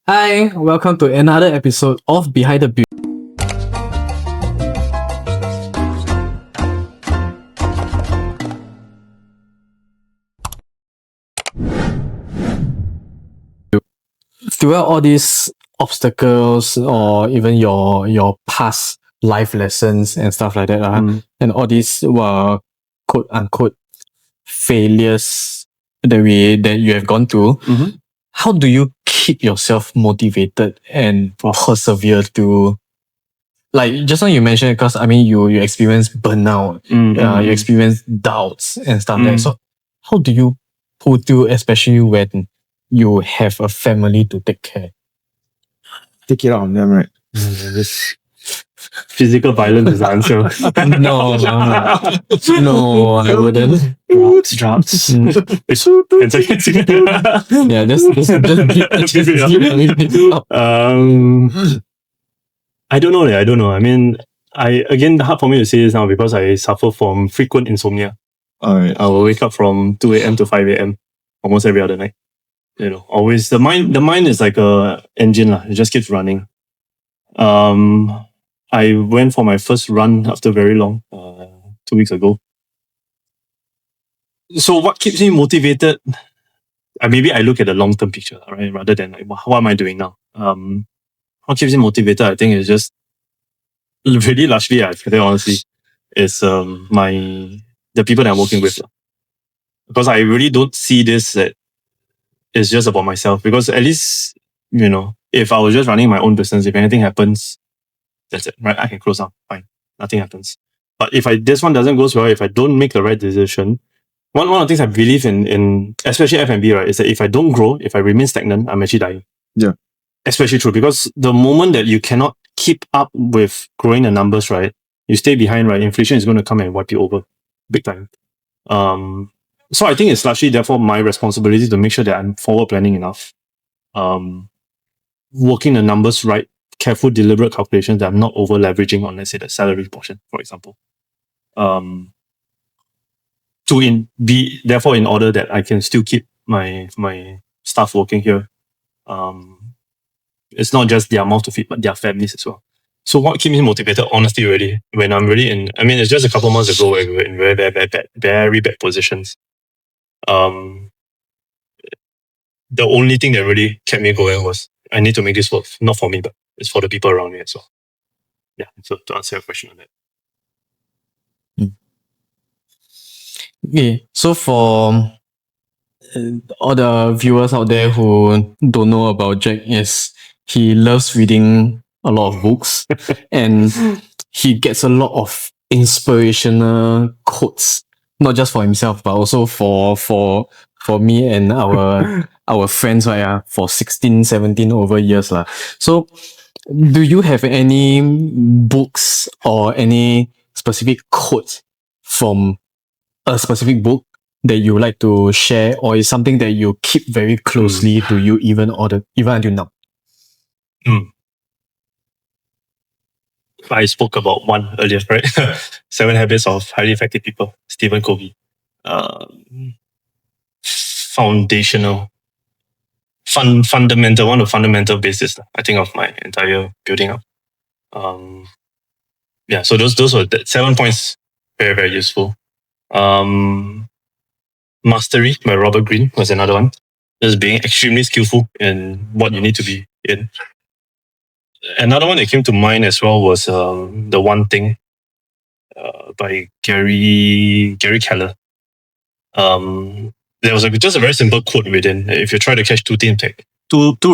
Hi, welcome to another episode of Behind the Build. Throughout all these obstacles or even your past life lessons and stuff like that, and all these quote unquote failures that you have gone through, how do you keep yourself motivated and persevere to, like just now you mentioned, because I mean you experience burnout, you experience doubts and stuff like that. So how do you pull through, especially when you have a family to take care? Take it out on them, right? This physical violence is the answer. No, I wouldn't. Drops. Yeah, I don't know. I mean, again, hard for me to say this now because I suffer from frequent insomnia. Alright. I will wake up from 2 a.m. to 5 a.m. almost every other night. You know, always the mind is like a engine lah. It just keeps running. I went for my first run after very long, 2 weeks ago. So what keeps me motivated? Maybe I look at the long-term picture, right? Rather than like, what am I doing now? What keeps me motivated, I think, is just really largely, I feel honestly, is the people that I'm working with. Because I really don't see this that it's just about myself. Because at least, you know, if I was just running my own business, if anything happens, that's it, right? I can close down, fine, nothing happens. But if this one doesn't go well, if I don't make the right decision, one of the things I believe in especially F&B, right, is that if I don't grow, if I remain stagnant, I'm actually dying. Yeah. Especially true, because the moment that you cannot keep up with growing the numbers, right, you stay behind, right, inflation is going to come and wipe you over big time. So I think it's largely therefore my responsibility to make sure that I'm forward planning enough, working the numbers right, careful, deliberate calculations that I'm not over leveraging on, let's say, the salary portion, for example. Therefore in order that I can still keep my staff working here. It's not just their mouth to feed, but their families as well. So what keeps me motivated, honestly, really, when I'm really it's just a couple months ago where we were in very bad positions. The only thing that really kept me going was I need to make this work, not for me, but it's for the people around me as well. Yeah, so to answer your question on that. Okay, so for all the viewers out there who don't know about Jack, yes, he loves reading a lot of books and he gets a lot of inspirational quotes, not just for himself, but also for me and our friends, right? For 16, 17 over years. So do you have any books or any specific quotes from a specific book that you like to share, or is something that you keep very closely to you even until now? I spoke about one earlier, right? 7 Habits of Highly Effective People, Stephen Covey. Foundational, fundamental, one of the fundamental basis, I think, of my entire building up. So those were the 7 points, very, very useful. Mastery by Robert Greene was another one. Just being extremely skillful in what you need to be in. Another one that came to mind as well was The One Thing by Gary Keller. There was just a very simple quote within. If you try to catch two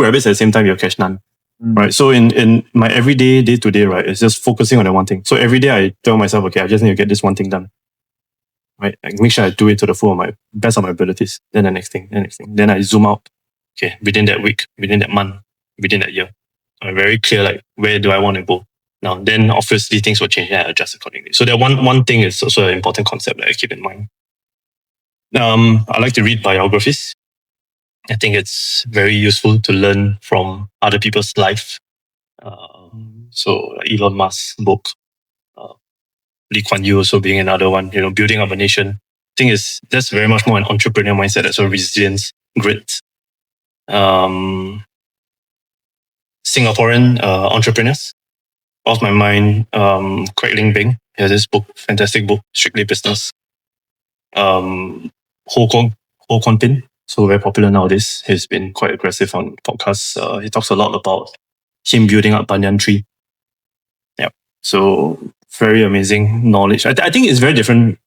rabbits at the same time, you'll catch none. Right. So in my everyday, day-to-day, right, it's just focusing on that one thing. So every day I tell myself, okay, I just need to get this one thing done. Right. I make sure I do it to the full of my best of my abilities. Then the next thing. Then I zoom out. Okay, within that week, within that month, within that year. I'm very clear, like, where do I want to go? Now, then obviously things will change and I adjust accordingly. So that one thing is also an important concept that I keep in mind. I like to read biographies. I think it's very useful to learn from other people's life. So Elon Musk's book, Lee Kuan Yew also being another one, building up a nation. I think that's very much more an entrepreneurial mindset, so resilience, grit. Singaporean entrepreneurs. Off my mind, Craig Ling Bing. He has this book, fantastic book, Strictly Business. Ho Kwon Pin, so very popular nowadays. He's been quite aggressive on podcasts. He talks a lot about him building up Banyan Tree. Yeah, so very amazing knowledge. I think it's very different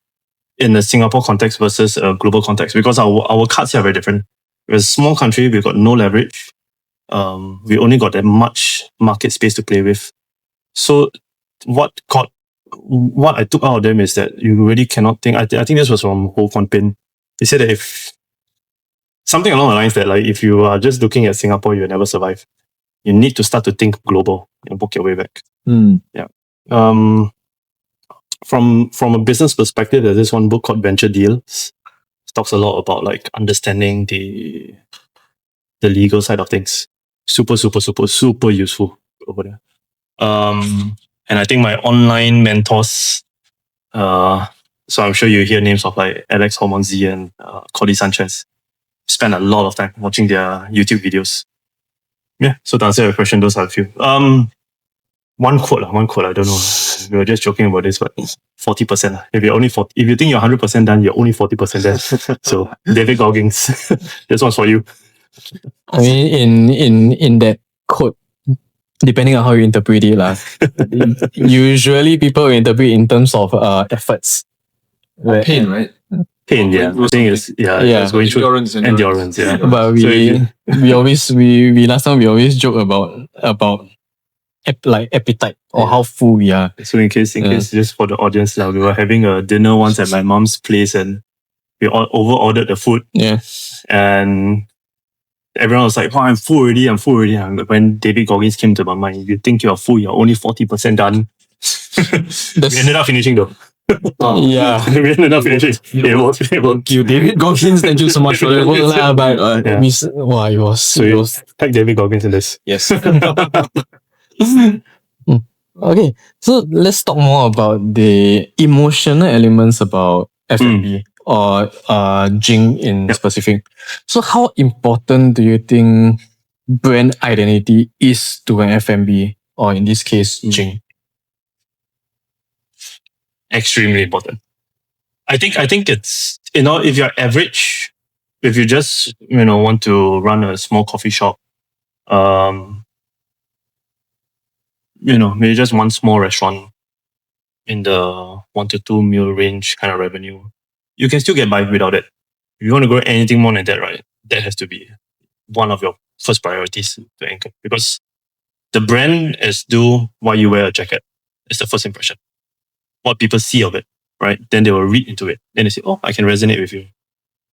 in the Singapore context versus a global context because our cards here are very different. We're a small country, we've got no leverage. We only got that much market space to play with. So what I took out of them is that you really cannot think. I think this was from Ho Kwon Pin. He said that if something along the lines that like if you are just looking at Singapore, you'll never survive. You need to start to think global and book your way back. Yeah. From a business perspective, there's this one book called Venture Deals. It talks a lot about like understanding the legal side of things. Super useful over there. And I think my online mentors, so I'm sure you hear names of like Alex Hormonzi and Cody Sanchez. Spend a lot of time watching their YouTube videos. Yeah, so to answer your question, those are a few. One quote, I don't know. We were just joking about this, but 40%. If you think you're 100% done, you're only 40% there. So David Goggins, this one's for you. I mean, in that quote, depending on how you interpret it, usually people interpret in terms of efforts. Pain, right? Pain, yeah. The thing is, it's going through endurance, yeah. But we last time we always joke about like appetite or how full we are. So in case, just for the audience, we were having a dinner once at my mom's place and we all over-ordered the food. Yeah. And everyone was like, oh, I'm full already. And when David Goggins came to my mind, you think you're full, you're only 40% done. We ended up finishing though. Yeah. We ended up finishing. It worked. You, David Goggins, thank you so much for that. It was. So you tag David Goggins in this. Yes. Okay, so let's talk more about the emotional elements about F&B or JING in specific. So how important do you think brand identity is to an F&B or in this case JING? Extremely important. I think it's, if you're average, if you just, want to run a small coffee shop, maybe just one small restaurant in the 1 to 2 meal range kind of revenue, you can still get by without it. If you want to grow anything more than that, right, that has to be one of your first priorities to anchor, because the brand is do why you wear a jacket. It's the first impression. What people see of it, right? Then they will read into it. Then they say, oh, I can resonate with you.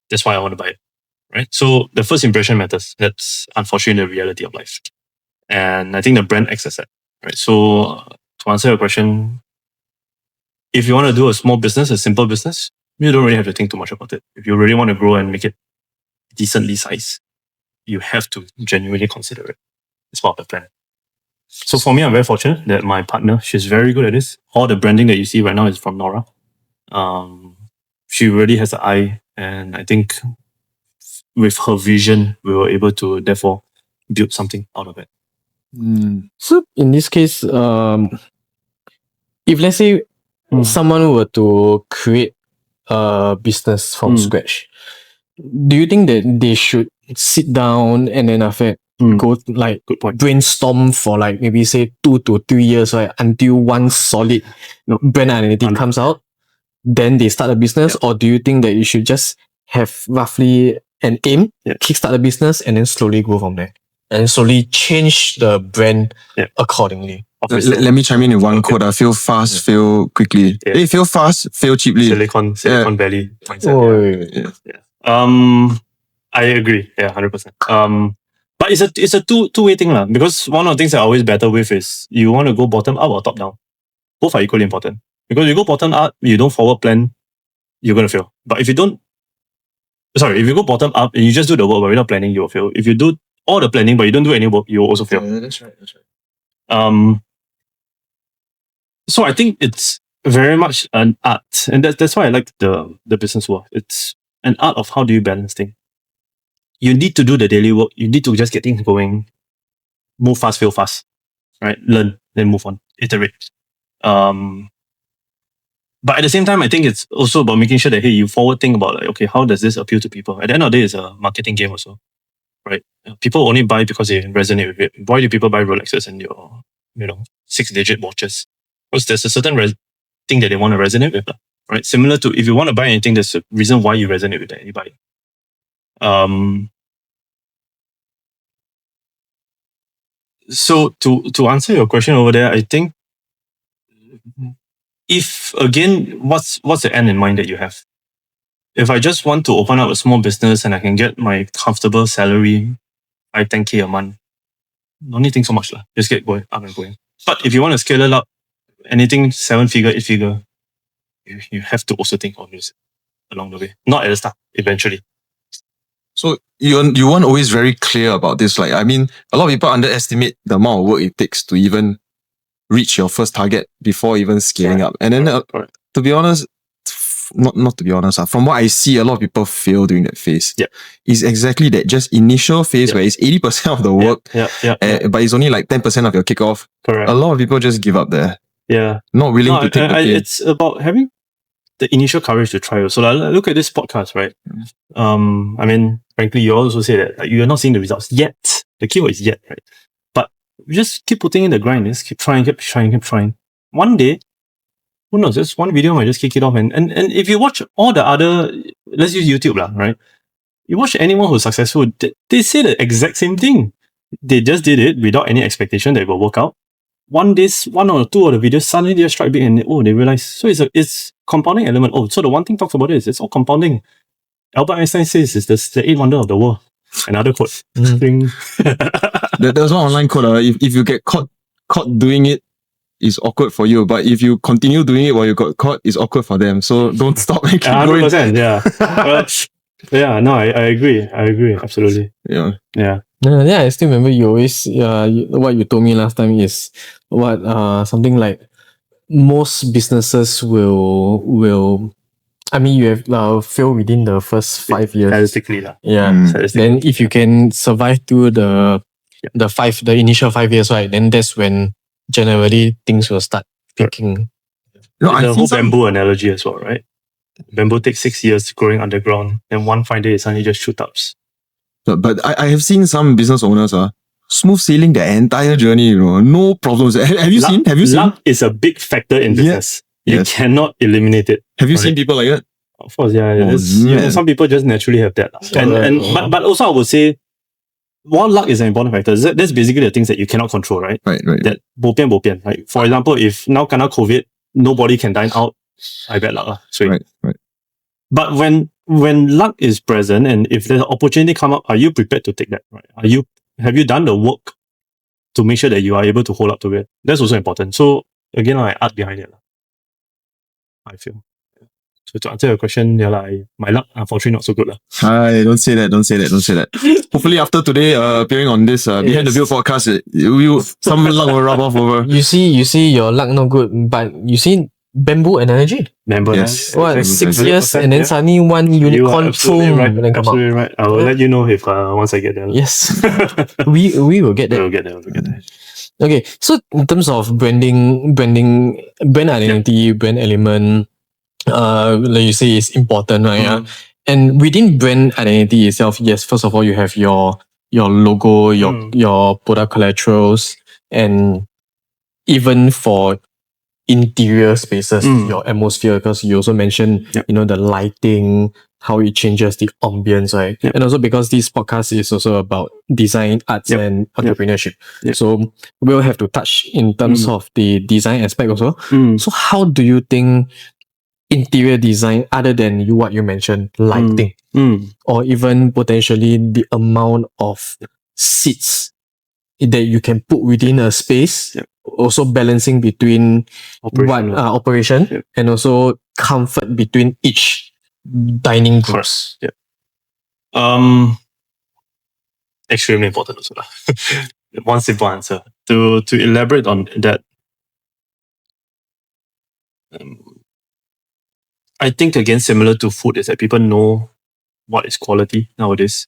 That's why I want to buy it, right? So the first impression matters. That's unfortunately the reality of life. And I think the brand acts as that, right? So to answer your question, if you want to do a small business, a simple business, you don't really have to think too much about it. If you really want to grow and make it decently sized, you have to genuinely consider it. It's part of the plan. So for me, I'm very fortunate that my partner, she's very good at this. All the branding that you see right now is from Nora. She really has an eye, and I think with her vision, we were able to therefore build something out of it. So in this case, if let's say someone were to create a business from scratch, do you think that they should sit down and then after go like brainstorm for like maybe say 2 to 3 years, right, until one solid brand identity comes out, then they start a business? Or do you think that you should just have roughly an aim, kickstart a business, and then slowly go from there and slowly change the brand accordingly? Let me chime in with one quote. Feel fast, fail quickly. Hey, feel fast, fail cheaply. Silicon Valley mindset. I agree. 100%. But it's a two-way thing, because one of the things I always battle with is you want to go bottom up or top down. Both are equally important. Because if you go bottom up, you don't forward plan, you're going to fail. But if you go bottom up and you just do the work but without planning, you will fail. If you do all the planning but you don't do any work, you will also fail. Yeah, that's right. So I think it's very much an art, and that's why I like the business world. It's an art of how do you balance things. You need to do the daily work. You need to just get things going, move fast, fail fast, right? Learn, then move on, iterate. But at the same time, I think it's also about making sure that, hey, you forward think about like, okay, how does this appeal to people? At the end of the day, it's a marketing game also, right? People only buy because they resonate with it. Why do people buy Rolexes and your, 6-digit watches? Because there's a certain thing that they want to resonate with, right? Similar to if you want to buy anything, there's a reason why you resonate with that and you buy it. So to answer your question over there, I think if again, what's the end in mind that you have? If I just want to open up a small business and I can get my comfortable salary, 10K a month, no need to think so much lah. Just get going up and going. But if you want to scale it up, anything 7-figure, 8-figure, you have to also think of this along the way. Not at the start, eventually. So you weren't always very clear about this. Like, I mean, a lot of people underestimate the amount of work it takes to even reach your first target before even scaling up. And then, to be honest, not to be honest, from what I see, a lot of people fail during that phase. Yeah. It's exactly that just initial phase where it's 80% of the work, but it's only like 10% of your kickoff. Correct. A lot of people just give up there. Yeah. Not willing to take the pain. It's about having the initial courage to try. So look at this podcast, right? I mean, frankly, you also say that like, you're not seeing the results yet. The keyword is yet, right? But you just keep putting in the grind. Just keep trying. One day, who knows? Just one video might just kick it off. And if you watch all the other, let's use YouTube lah, right? You watch anyone who's successful, they say the exact same thing. They just did it without any expectation that it will work out. One or two of the videos, suddenly they strike big and they realize. So it's compounding element. Oh, so the one thing talks about it is it's all compounding. Albert Einstein says it's the 8th wonder of the world. Another quote. There's one online quote. If you get caught doing it, it's awkward for you. But if you continue doing it while you got caught, it's awkward for them. So don't stop and keep going. 100%, yeah. No, I agree. Absolutely. Yeah. Yeah, I still remember you always what you told me last time is something like most businesses will I mean you have fail within the first 5 years. Statistically lah. Yeah. Then if you can survive through the initial 5 years, right, then that's when generally things will start picking. The whole bamboo analogy as well, right? Bamboo takes 6 years growing underground, then one fine day it suddenly just shoot ups. But I have seen some business owners smooth sailing their entire journey, no problems. Have you seen? Luck is a big factor in business. Yeah. You cannot eliminate it. Have you seen people like that? Of course, yeah. Some people just naturally have that. But also I would say, while luck is an important factor, that's basically the things that you cannot control, right? Right. That bopian. Like, for example, if now kena COVID, nobody can dine out, I bet luck lah. Right. But when luck is present and if there's an opportunity come up, are you prepared to take that? Right? Have you done the work to make sure that you are able to hold up to it? That's also important. So again, I art behind it. I feel. So to answer your question, my luck unfortunately not so good. Hi, don't say that. Hopefully after today appearing on this Behind the View podcast, some luck will rub off over. You see your luck not good, but you see bamboo analogy. Yes. What, 6 years and then suddenly one unicorn boom right. and then come absolutely right. I will let you know if once I get there. Yes. we will get there. We'll get there. Okay, so in terms of brand identity, brand element, like you say, is important, right? Yeah? And within brand identity itself, yes, first of all, you have your logo, your product collaterals, and even for interior spaces, your atmosphere, because you also mentioned, the lighting, how it changes the ambience, right? Yep. And also because this podcast is also about design, arts, and entrepreneurship. Yep. So we'll have to touch in terms of the design aspect also. So how do you think interior design, other than what you mentioned, lighting, or even potentially the amount of seats that you can put within a space, also balancing between operation and also comfort between each dining groups. Extremely important also. One simple answer. To elaborate on that, I think again similar to food is that people know what is quality nowadays.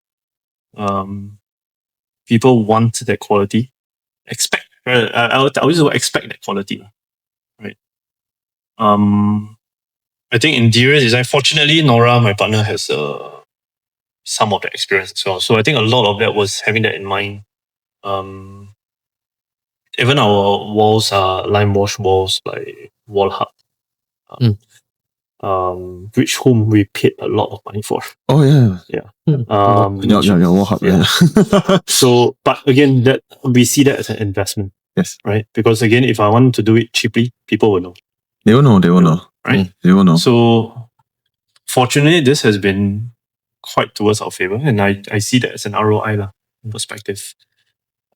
People want that quality. expect. Right? I always expect that quality, right? I think in interior design, fortunately, Nora, my partner, has some of the experience as well. So I think a lot of that was having that in mind. Even our walls are lime wash walls by Wall Hub, which whom we paid a lot of money for. Oh yeah. Yeah. Yeah, Wall Hub, yeah. yeah. So, but again, that we see that as an investment, Yes. right? Because again, if I want to do it cheaply, people will know, They will know. right? They will know. So, fortunately, this has been quite towards our favor, and I see that as an ROI perspective.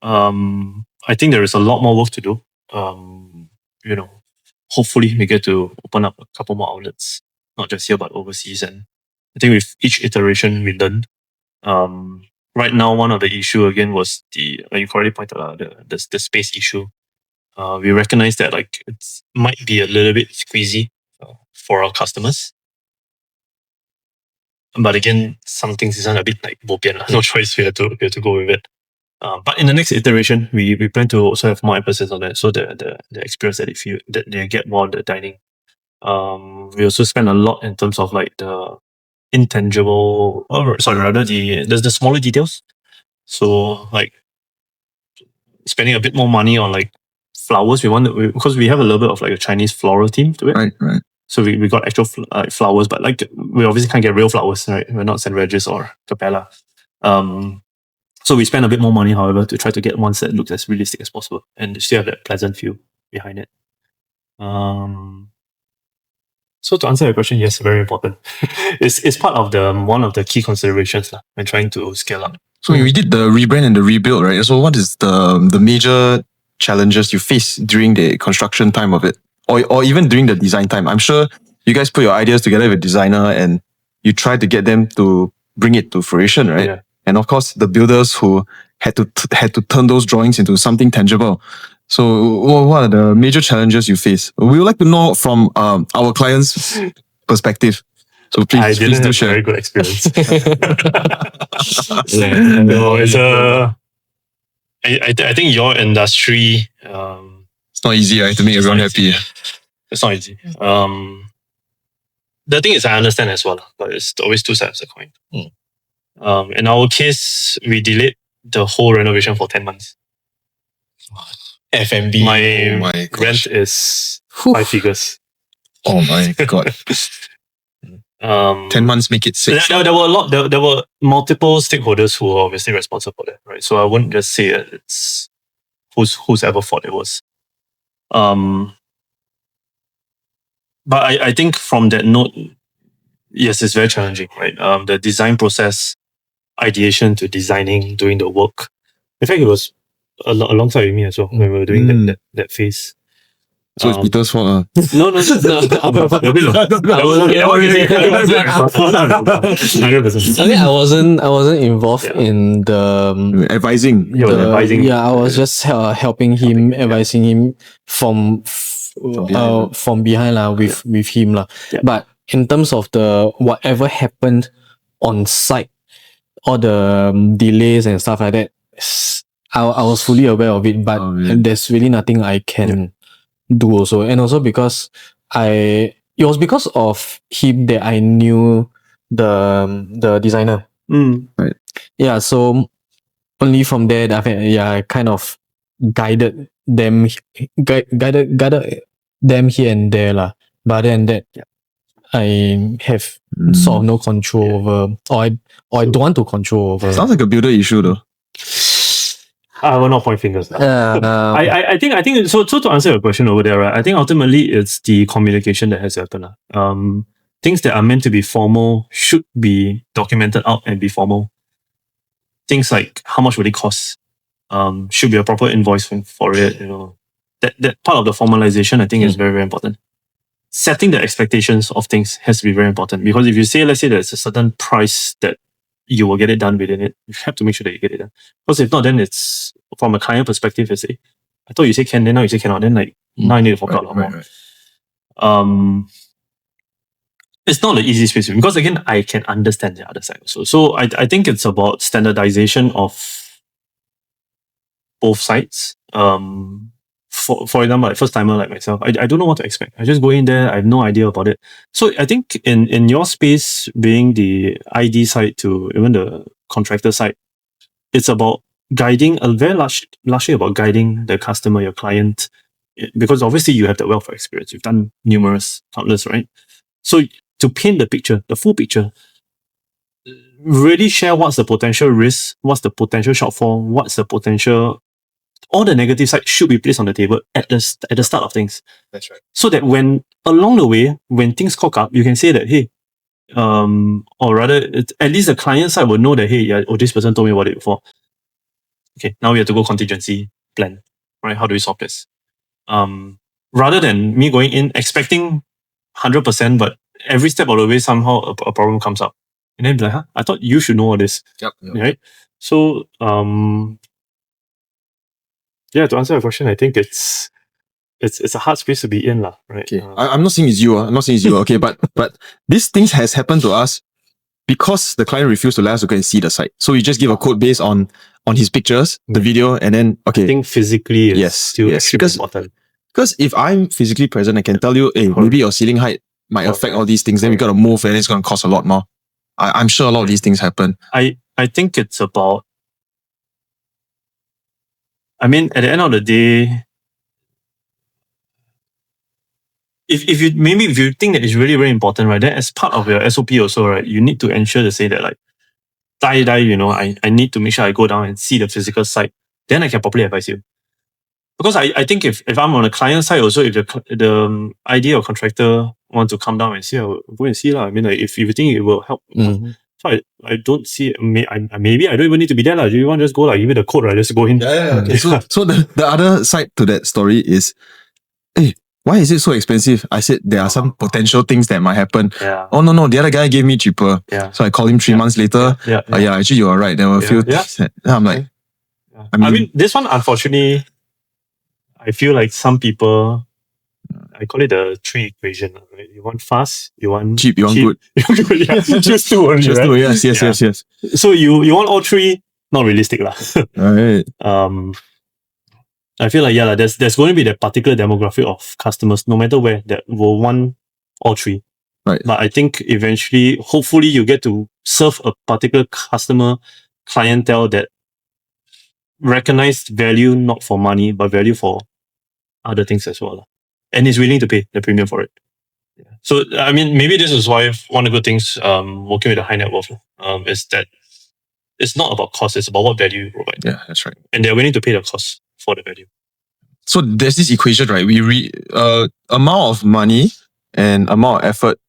I think there is a lot more work to do. Hopefully we get to open up a couple more outlets, not just here but overseas. And I think with each iteration we learned. Right now, one of the issue again was you correctly pointed out the space issue. We recognize that it might be a little bit squeezy for our customers. But again, some things isn't a bit like bopian. No choice. We have to go with it. But in the next iteration, we plan to also have more emphasis on that, so the experience that they feel that they get more on the dining. We also spend a lot in terms of the intangible, or sorry, rather the smaller details. So spending a bit more money on flowers. Because we have a little bit of a Chinese floral theme to it. Right. So we got actual flowers, but we obviously can't get real flowers, right? We're not St. Regis or Capella. So we spend a bit more money, however, to try to get ones that look as realistic as possible and still have that pleasant feel behind it. So to answer your question, yes, very important. It's part of one of the key considerations when trying to scale up. So we did the rebrand and the rebuild, right? So what is the major challenges you face during the construction time of it, or even during the design time? I'm sure you guys put your ideas together with a designer and you try to get them to bring it to fruition, right? Yeah. And of course, the builders who had to turn those drawings into something tangible. So what are the major challenges you face? We would like to know from our clients' perspective. So please, I didn't please do have a share. very good experience. No, it's I think your industry. It's not easy, right, to make everyone happy. It's not easy. The thing is, I understand as well, but it's always two sides of the coin. In our case, we delayed the whole renovation for 10 months. FMB. My rent is 5 figures. Oh my god. 10 months make it 6. There were there were multiple stakeholders who were obviously responsible for that, right? So I wouldn't just say it's whose ever fault it was. But I think from that note, yes, it's very challenging, right? The design process, ideation to designing, doing the work. In fact, it was alongside with me as well when we were doing that phase. So it's Peter's fault. No. I wasn't involved in the Advising. advising. Yeah, I was just helping him, advising him from behind with him lah. Yeah. But in terms of the whatever happened on site, all the delays and stuff like that, I was fully aware of it. But there's really nothing I can do also, and also because it was because of him that I knew the designer. Right. Yeah, so only from there that I kind of guided them them here and there lah. But then that I have sort of no control over, or I don't want to control over. Sounds like a builder issue though. I will not point fingers. I think so. To answer your question over there, right? I think ultimately it's the communication that has happened. Things that are meant to be formal should be documented out and be formal. Things like how much will it cost? Should be a proper invoice for it. That part of the formalization I think is very, very important. Setting the expectations of things has to be very important, because if you say, let's say there's a certain price that you will get it done within it, you have to make sure that you get it done. Because if not, then it's from a client perspective, I thought you say can, then now you say cannot, then now I need to fork out a lot more. Right. It's not the easiest space because again, I can understand the other side also. So I think it's about standardization of both sides. For example, like first timer like myself, I don't know what to expect. I just go in there, I have no idea about it. So I think in your space, being the ID side to even the contractor side, it's about guiding largely about guiding the customer, your client, because obviously you have the wealth of experience. You've done countless, right? So to paint the picture, the full picture, really share what's the potential risk, what's the potential shortfall, what's the potential. All the negative side should be placed on the table at the start of things. That's right. So that when along the way, when things cock up, you can say that, hey, or rather, at least the client side will know that, hey, yeah, this person told me about it before. Okay, now we have to go contingency plan, right? How do we solve this? Rather than me going in expecting 100%, but every step of the way somehow a problem comes up, and then be like, huh, I thought you should know all this, Yep. right? So, yeah, to answer your question, I think it's a hard space to be in, lah, right? Okay. I'm not saying it's you. I'm not saying it's you. Okay, but these things has happened to us because the client refused to let us to go and see the site. So we just give a quote based on his pictures, the video, and then I think physically is still extremely because important. Because if I'm physically present, I can tell you, hey, maybe your ceiling height might affect all these things. Then we got to move, and it's going to cost a lot more. I'm sure a lot of these things happen. I think it's about. I mean, at the end of the day, if you think that it's really, really important, right? Then as part of your SOP also, right, you need to ensure to say that like, I need to make sure I go down and see the physical site. Then I can properly advise you. Because I think if I'm on the client side also, if the idea or contractor want to come down and see, I will go and see lah. I mean, like if you think it will help. Mm-hmm. So I don't see. Maybe I don't even need to be there lah. Do you want to just go like give me the code, right? Just go in. Yeah. Okay. So the other side to that story is, hey, why is it so expensive? I said there are some potential things that might happen. Yeah. Oh no, the other guy gave me cheaper. Yeah. So I called him 3 months later. Yeah. Actually you are right. There were a few things that I'm like. I mean, this one unfortunately, I feel like some people, I call it the 3 equation. Right? You want fast, you want cheap, you want good. Yeah, choose 2 only, Choose right? 2, yes. So you want all 3, not realistic lah. Right. I feel like there's going to be that particular demographic of customers, no matter where, that will want all 3. Right. But I think eventually, hopefully, you get to serve a particular clientele that recognize value not for money, but value for other things as well. And is willing to pay the premium for it. Yeah. So, I mean, maybe this is why one of the good things working with a high net worth is that it's not about cost, it's about what value you provide. Yeah, that's right. And they're willing to pay the cost for the value. So there's this equation, right? Amount of money and amount of effort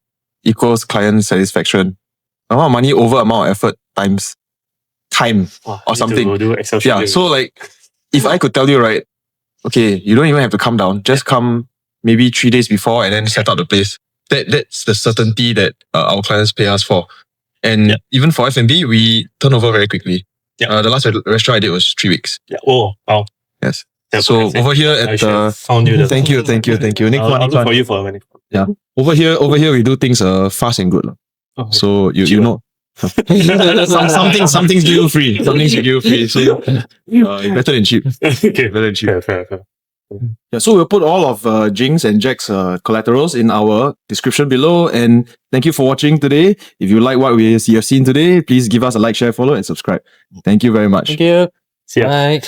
equals client satisfaction. Amount of money over amount of effort times time or something. Do Excel yeah. So like, if I could tell you, right, okay, you don't even have to come down. Just come maybe 3 days before and then set up the place. That's the certainty that our clients pay us for. And even for F&B, we turn over very quickly. Yeah. The last restaurant I did was 3 weeks. Yeah. Oh, wow. Yes. So over here at found you. Thank you. Next I'll one. look for you for a minute. Yeah. Over here we do things fast and good. Okay. So you know. Something's due free. Something's due free. So better than cheap. Okay. Better than cheap. Fair. Yeah, so we'll put all of Jing's and Jack's collaterals in our description below. And thank you for watching today. If you like what you have seen today, please give us a like, share, follow, and subscribe. Thank you very much. Thank you. See ya. Bye.